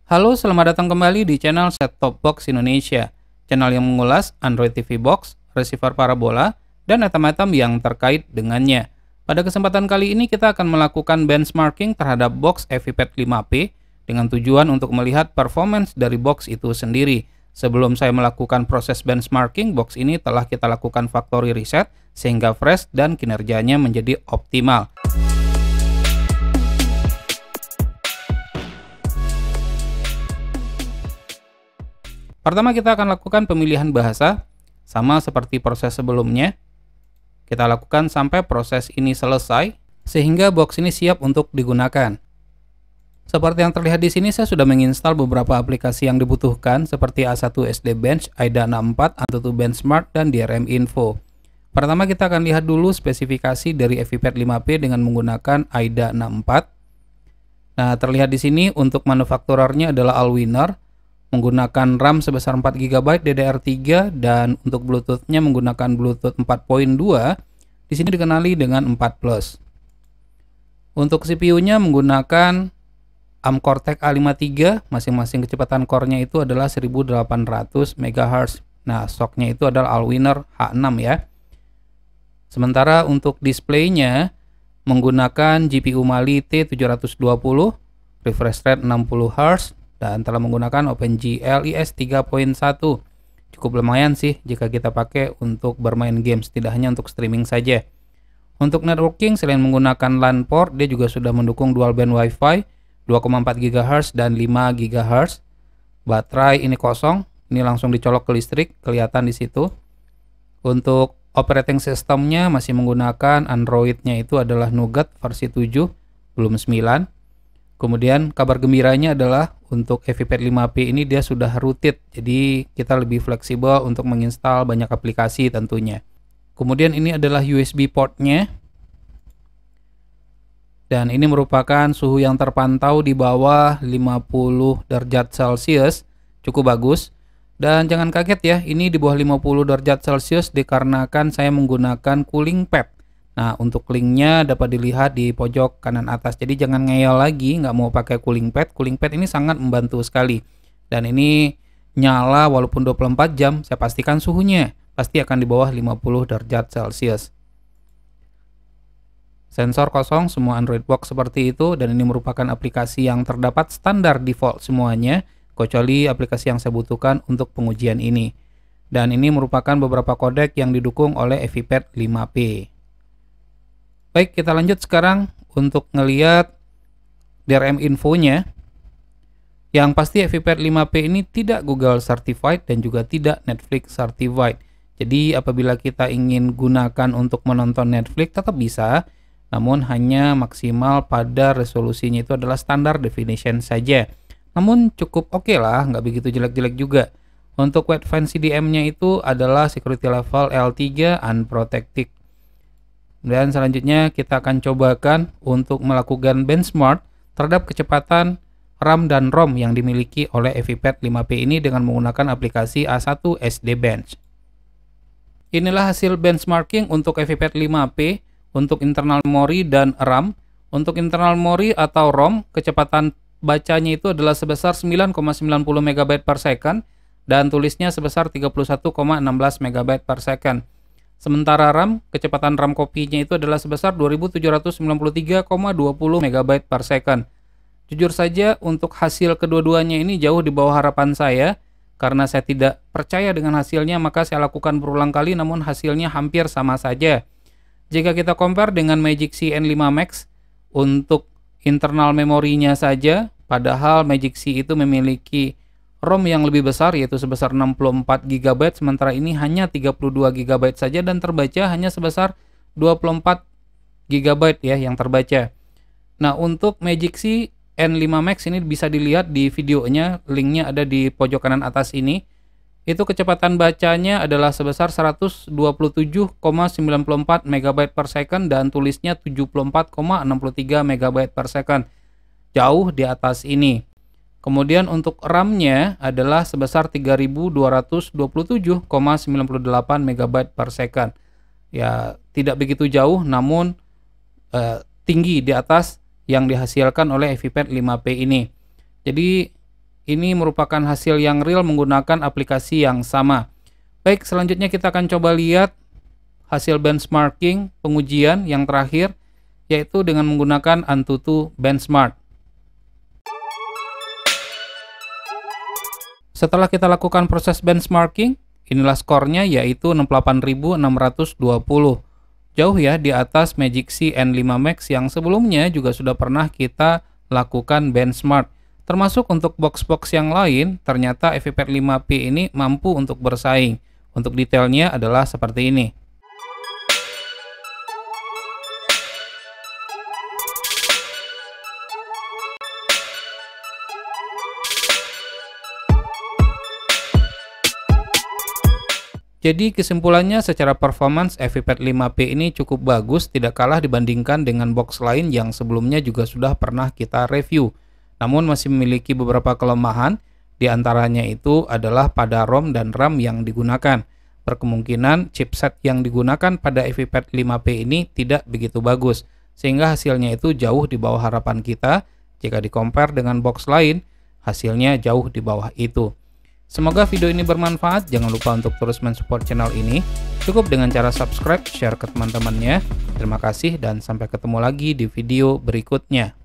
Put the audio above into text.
Halo, selamat datang kembali di channel Set Top Box Indonesia, channel yang mengulas Android TV Box, receiver parabola, dan item-item yang terkait dengannya. Pada kesempatan kali ini kita akan melakukan benchmarking terhadap box EVPad 5P dengan tujuan untuk melihat performance dari box itu sendiri. Sebelum saya melakukan proses benchmarking, box ini telah kita lakukan factory reset sehingga fresh dan kinerjanya menjadi optimal. Pertama kita akan lakukan pemilihan bahasa, sama seperti proses sebelumnya. Kita lakukan sampai proses ini selesai, sehingga box ini siap untuk digunakan. Seperti yang terlihat di sini, saya sudah menginstal beberapa aplikasi yang dibutuhkan, seperti A1 SD Bench, AIDA 64, AnTuTu Benchmark, dan DRM Info. Pertama kita akan lihat dulu spesifikasi dari EVPad 5P dengan menggunakan AIDA 64. Nah, terlihat di sini untuk manufakturernya adalah Allwinner, menggunakan RAM sebesar 4 GB DDR3 dan untuk Bluetooth-nya menggunakan Bluetooth 4.2. Di sini dikenali dengan 4+. Untuk CPU-nya menggunakan ARM Cortex A53, masing-masing kecepatan core-nya itu adalah 1800 MHz. Nah, SoC-nya itu adalah Allwinner H6 ya. Sementara untuk display-nya menggunakan GPU Mali T720, refresh rate 60 Hz, dan telah menggunakan OpenGL IS 3.1. Cukup lumayan sih jika kita pakai untuk bermain games, tidak hanya untuk streaming saja. Untuk networking, selain menggunakan LAN port, dia juga sudah mendukung dual band Wi-Fi 2,4 GHz dan 5 GHz. Baterai ini kosong, ini langsung dicolok ke listrik, kelihatan di situ. Untuk operating systemnya masih menggunakan Android-nya itu adalah Nougat versi 7, belum 9. Kemudian kabar gembiranya adalah untuk EVPad 5P ini dia sudah rooted, jadi kita lebih fleksibel untuk menginstal banyak aplikasi tentunya. Kemudian ini adalah USB portnya, dan ini merupakan suhu yang terpantau di bawah 50 derajat Celcius, cukup bagus. Dan jangan kaget ya, ini di bawah 50 derajat Celcius dikarenakan saya menggunakan cooling pad. Nah, untuk linknya dapat dilihat di pojok kanan atas. Jadi jangan ngeyel lagi, nggak mau pakai cooling pad. Cooling pad ini sangat membantu sekali. Dan ini nyala walaupun 24 jam, saya pastikan suhunya pasti akan di bawah 50 derajat Celcius. Sensor kosong, semua Android box seperti itu. Dan ini merupakan aplikasi yang terdapat standar default semuanya, kecuali aplikasi yang saya butuhkan untuk pengujian ini. Dan ini merupakan beberapa kodek yang didukung oleh EVPad 5P. Baik, kita lanjut sekarang untuk ngelihat DRM infonya. Yang pasti EVPad 5P ini tidak Google Certified dan juga tidak Netflix Certified. Jadi apabila kita ingin gunakan untuk menonton Netflix tetap bisa, namun hanya maksimal pada resolusinya itu adalah standar definition saja. Namun cukup oke lah, nggak begitu jelek-jelek juga. Untuk Wide-Fan CDM-nya itu adalah security level L3 unprotected. Dan selanjutnya kita akan cobakan untuk melakukan benchmark terhadap kecepatan RAM dan ROM yang dimiliki oleh EVPad 5P ini dengan menggunakan aplikasi A1 SD Bench. Inilah hasil benchmarking untuk EVPad 5P untuk internal memori dan RAM. Untuk internal memori atau ROM, kecepatan bacanya itu adalah sebesar 9,90 MB per second dan tulisnya sebesar 31,16 MB per second. Sementara RAM, kecepatan RAM copy-nya itu adalah sebesar 2793,20 MB per second. Jujur saja untuk hasil kedua-duanya ini jauh di bawah harapan saya. Karena saya tidak percaya dengan hasilnya, maka saya lakukan berulang kali namun hasilnya hampir sama saja. Jika kita compare dengan Magic C N5 Max, untuk internal memorinya saja, padahal Magic C itu memiliki ROM yang lebih besar yaitu sebesar 64 GB, sementara ini hanya 32 GB saja dan terbaca hanya sebesar 24 GB ya yang terbaca. Nah, untuk Magic C N5 Max ini bisa dilihat di videonya, linknya ada di pojok kanan atas ini. Itu kecepatan bacanya adalah sebesar 127,94 MB per second dan tulisnya 74,63 MB per second. Jauh di atas ini. Kemudian untuk RAM-nya adalah sebesar 3227,98 MB per second. Ya, tidak begitu jauh namun tinggi di atas yang dihasilkan oleh EVPad 5P ini. Jadi ini merupakan hasil yang real menggunakan aplikasi yang sama. Baik, selanjutnya kita akan coba lihat hasil benchmarking pengujian yang terakhir, yaitu dengan menggunakan Antutu Benchmark. Setelah kita lakukan proses benchmarking, inilah skornya yaitu 68.620. Jauh ya di atas Magic C N5 Max yang sebelumnya juga sudah pernah kita lakukan benchmark. Termasuk untuk box-box yang lain, ternyata FiPad 5P ini mampu untuk bersaing. Untuk detailnya adalah seperti ini. Jadi kesimpulannya secara performance FiPad 5P ini cukup bagus, tidak kalah dibandingkan dengan box lain yang sebelumnya juga sudah pernah kita review. Namun masih memiliki beberapa kelemahan, diantaranya itu adalah pada ROM dan RAM yang digunakan. Berkemungkinan chipset yang digunakan pada FiPad 5P ini tidak begitu bagus, sehingga hasilnya itu jauh di bawah harapan kita. Jika di-compare dengan box lain, hasilnya jauh di bawah itu. Semoga video ini bermanfaat, jangan lupa untuk terus mensupport channel ini. Cukup dengan cara subscribe, share ke teman-temannya. Terima kasih dan sampai ketemu lagi di video berikutnya.